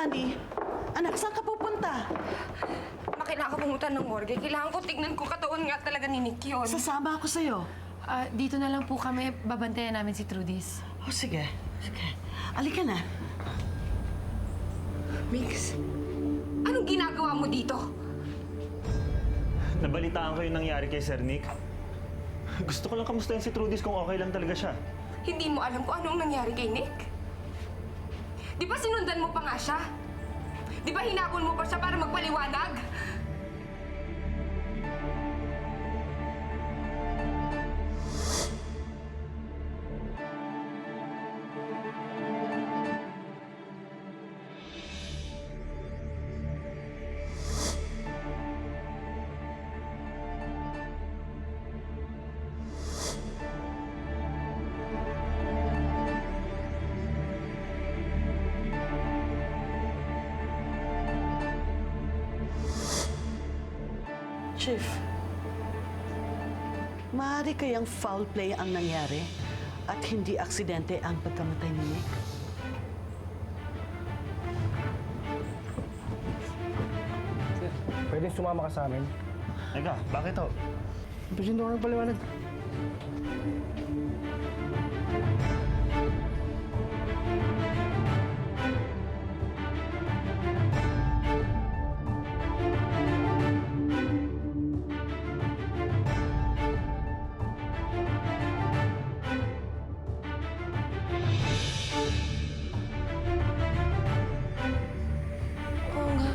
Honey, anak, saan ka pupunta? Kailangan ko pumunta ng morgue. Kailangan ko tignan kung katawan nga talaga ni Nick yun. Sasama ako sa'yo. Dito na lang po kami. Babantayan namin si Trudis. Oh, sige. Sige. Alika na. Mix, anong ginagawa mo dito? Nabalitaan ko yung nangyari kay Sir Nick. Gusto ko lang kamustahin si Trudis kung okay lang talaga siya. Hindi mo alam kung anong nangyari kay Nick? Di ba sinundan mo pa nga siya? Di ba hinabol mo pa siya para magpaliwanag? Chief, maaari kayang foul play ang nangyari at hindi aksidente ang pagkamatay ni Nick? Pwede sumama ka sa amin? Eka, bakit ho? Presinto ka ng paliwanag. Oo nga.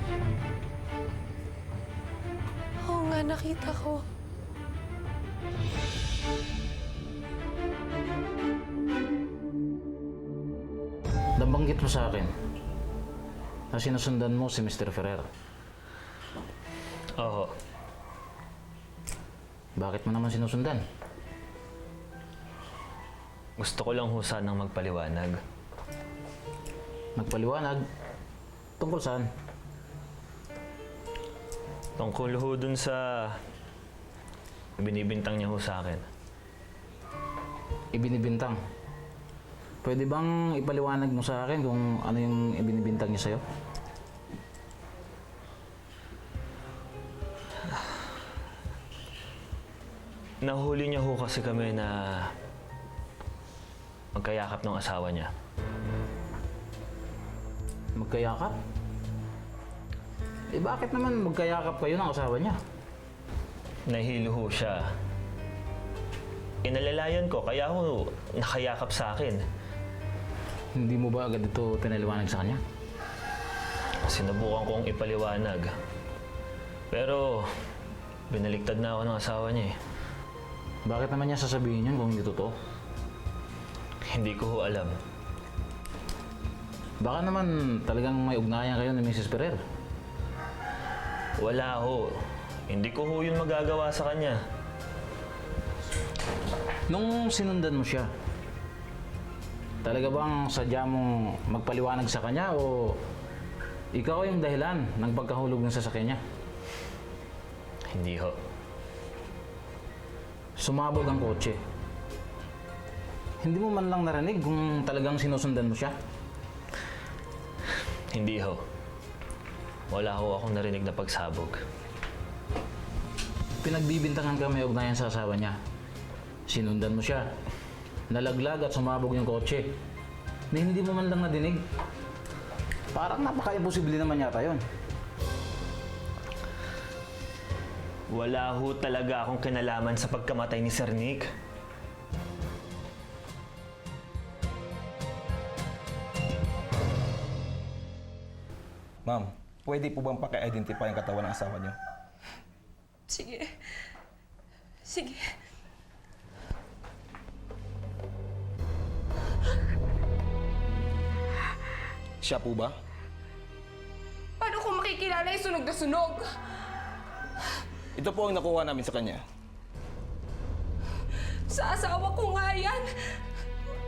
Oo nga, nakita ko. Nabanggit mo sa akin na sinusundan mo si Mr. Ferrer. Oo. Bakit mo naman sinusundan? Gusto ko lang ho sanang magpaliwanag. Magpaliwanag? Tungkol saan? Tungkol ho dun sa binibintang niya ho sa akin. Ibinibintang. Pwede bang ipaliwanag mo sa akin kung ano yung ibinibintang niya sa'yo? Nahuli niya ho kasi kami na magkayakap ng asawa niya. Magkayakap? Eh bakit naman magkayakap kayo ng asawa niya? Nahilo ho siya. Inalalayan ko, kaya ho nakayakap sa akin. Hindi mo ba agad ito pinaliwanag sa kanya? Sinubukan kong ipaliwanag. Pero binaliktad na ako ng asawa niya eh. Bakit naman niya sasabihin yun kung hindi totoo? Hindi ko ho alam. Baka naman talagang may ugnayan kayo ni Mrs. Ferrer. Wala ho. Hindi ko ho yun magagawa sa kanya. Nung sinundan mo siya, talaga bang sadya mong magpaliwanag sa kanya o ikaw yung dahilan ng pagkahulog ng sasakyan niya? Hindi ho. Sumabog ang kotse. Hindi mo man lang narinig kung talagang sinusundan mo siya? Hindi ho. Wala ho akong narinig na pagsabog. Pinagbibintangan ka may ugnayan sa asawa niya. Sinundan mo siya. Nalaglag at sumabog yung kotse. Na hindi mo man lang nadinig. Parang napaka-imposible naman yata yun. Wala ho talaga akong kinalaman sa pagkamatay ni Sir Nick. Ma'am, pwede po bang paki-identify ang katawan ng asawa niyo? Sige. Sige. Siya po ba? Paano ko makikilala yung sunog na sunog? Ito po ang nakuha namin sa kanya. Sa asawa ko nga yan.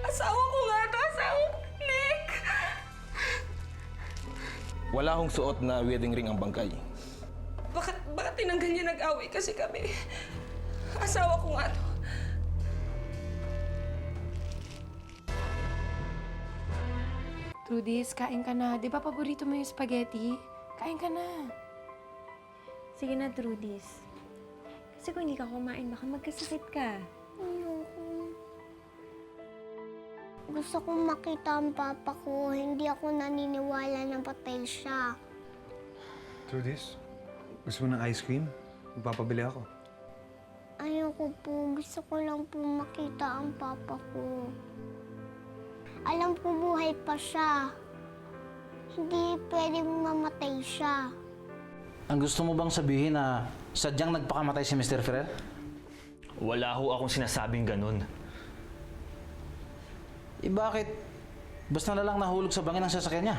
Asawa ko nga to, asawa ko. Nick! Wala hong suot na wedding ring ang bangkay. Baka tinanggal niya nag-away kasi kami. Asawa ko nga to. Trudis, kain ka na. Di ba paborito mo yung spaghetti? Kain ka na. Sige na, Trudis. Kasi kung hindi ka kumain, baka magkasakit ka. Ayoko. Gusto kong makita ang papa ko. Hindi ako naniniwala na patay siya. Trudis, gusto mo ng ice cream? Magpapabili ako. Ayoko po. Gusto ko lang po makita ang papa ko. Alam ko buhay pa siya. Hindi pwedeng mamatay siya. Ang gusto mo bang sabihin na sadyang nagpakamatay si Mr. Ferrer? Wala ho akong sinasabing ganun. Eh bakit? Basta na lang nahulog sa bangin ng sasakyan niya.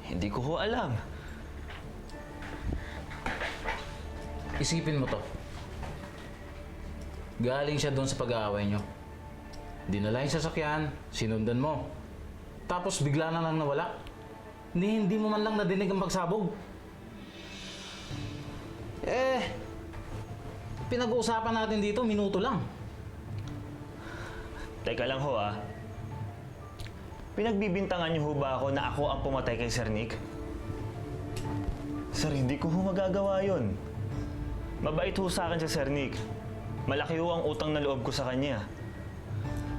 Hindi ko ho alam. Isipin mo to. Galing siya doon sa pag-aaway niyo. Dinala yung sasakyan, sinundan mo. Tapos bigla na lang nawala. Hindi mo man lang nadinig ang pagsabog. Pinag-uusapan natin dito, minuto lang. Teka lang ho Pinagbibintangan niyo ho ba ako na ako ang pumatay kay Sir Nick? Sir, hindi ko ho magagawa yun. Mabait ho sa akin si Sir Nick. Malaki ho ang utang na loob ko sa kanya.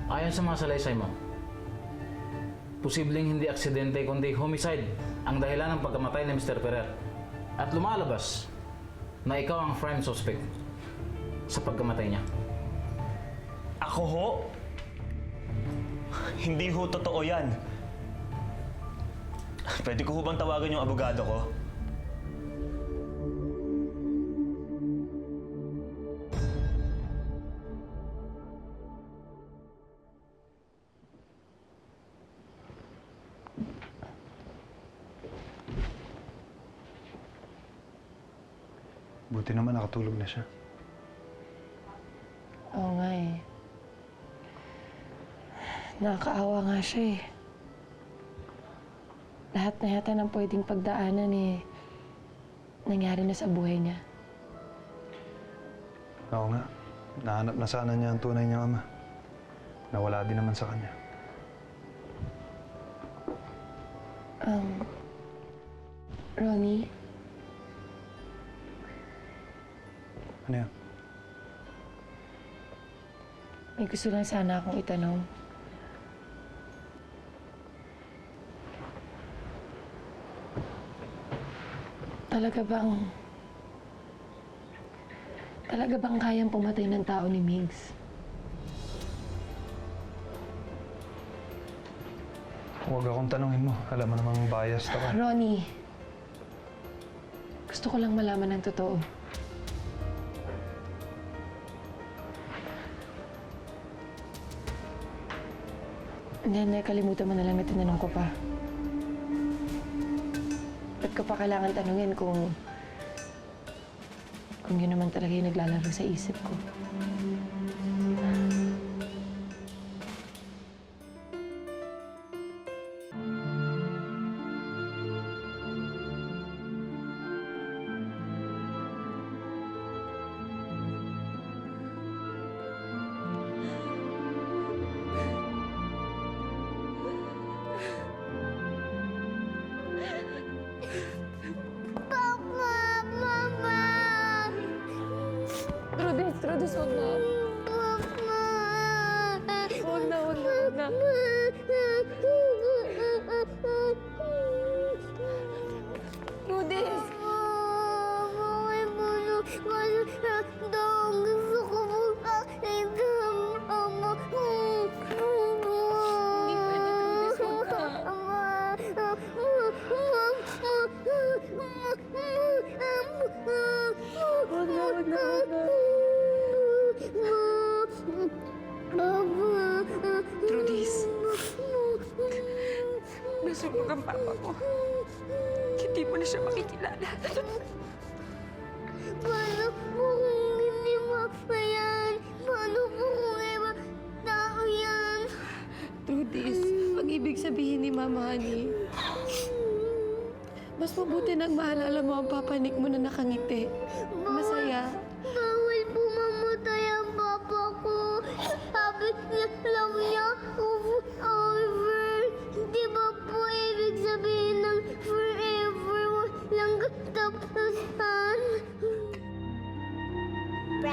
Ayon sa mga salaysay mo, posibleng hindi aksidente kundi homicide ang dahilan ng pagkamatay ni Mr. Ferrer. At lumalabas na ikaw ang prime suspect sa pagkamatay niya. Ako ho? Hindi ho totoo yan. Pwede ko ho bang tawagan yung abogado ko? Buti naman nakatulog na siya. Oo nga eh. Nakakaawa nga siya eh. Lahat na yata ng pwedeng pagdaanan eh, nangyari na sa buhay niya. Oo nga. Nahanap na sana niya ang tunay niyang ama. Nawala din naman sa kanya. Ronnie, Ano yan? may gusto lang sana akong itanong. Talaga bang kayang pumatay ng tao ni Migs? Huwag akong tanungin mo. Alam mo namang biased ako. Ronnie, gusto ko lang malaman ng totoo. Hindi, kalimutan mo na lang na tinanong ko pa. Ba't ko pa kailangan tanungin kung yun naman talaga yung naglalaro sa isip ko? Papa! Mama! Trudis, wag na. Papa! Wag na. Trudis! Bakit mo na dong gusto ko mong pakita Mama? Hindi pwede, Trudis, wag ka. Wag na. Trudis, nasunog ang papa ko. Hindi mo na siya makikilala. Paano po kung hindi mapa yan? Paano po kung iba tao yan? Trudis, ang ibig sabihin ni Mama Honey, mas mabuti nang maalala mo ang papanik mo na nakangiti. Masaya. Bawal po mamatay ang papa ko. Sabi niya lang niya over.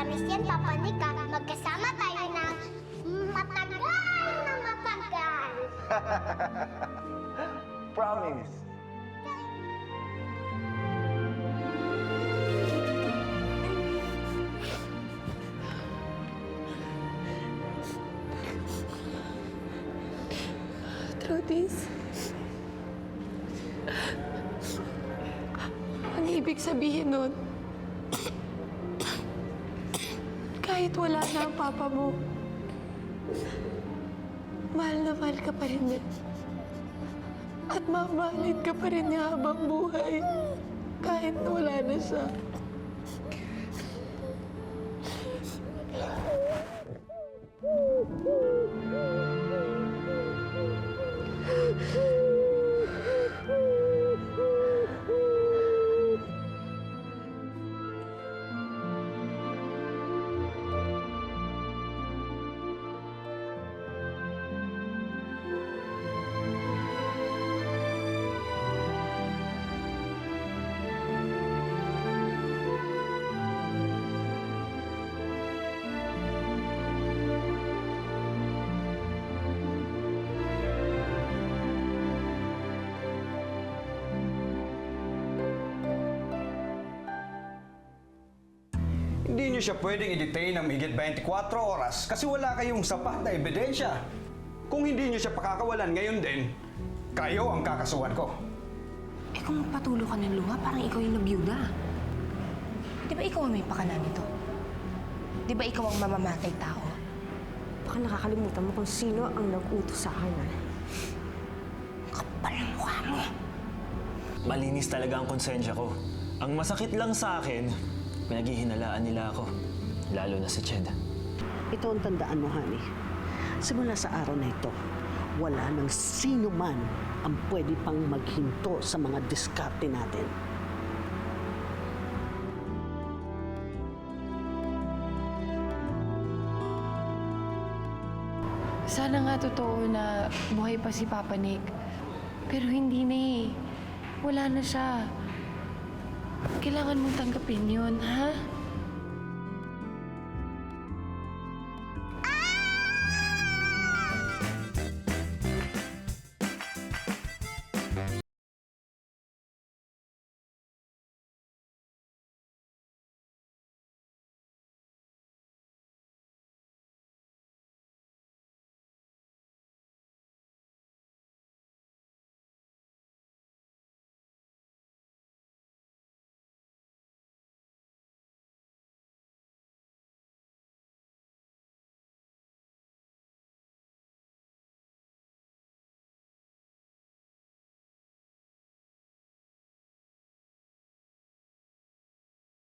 Promise yan, Papa Nick, ha? Magkasama tayo ng matagal na matagal. Promise. Trudis, ang ibig sabihin nun, kahit wala na ang papa mo, mahal na mahal ka pa rin niya. At mamahalin ka pa rin niya habang buhay, kahit na wala na siya. Hindi niyo siya pwedeng i-detain ng higit 24 oras kasi wala kayong sapat na ebidensya. Kung hindi niyo siya pakakawalan ngayon din, kayo ang kakasuhan ko. Eh kung magpatulo ka ng luha, parang ikaw yung nabiyuda. Di ba ikaw ang may pakana nito? Di ba ikaw ang mamamatay tao? Baka nakakalimutan mo kung sino ang nag-utos sa akin, ha? Kapal ang mukha mo. Malinis talaga ang konsensya ko. Ang masakit lang sa akin, pinaghihinalaan nila ako. Lalo na si Ched. Ito ang tandaan mo, honey. Simula sa araw na ito, wala nang sino man ang pwede pang maghinto sa mga diskarte natin. Sana nga totoo na buhay pa si Papa Nick. Pero hindi na eh. Wala na siya. Kailangan mong tanggapin yun, ha?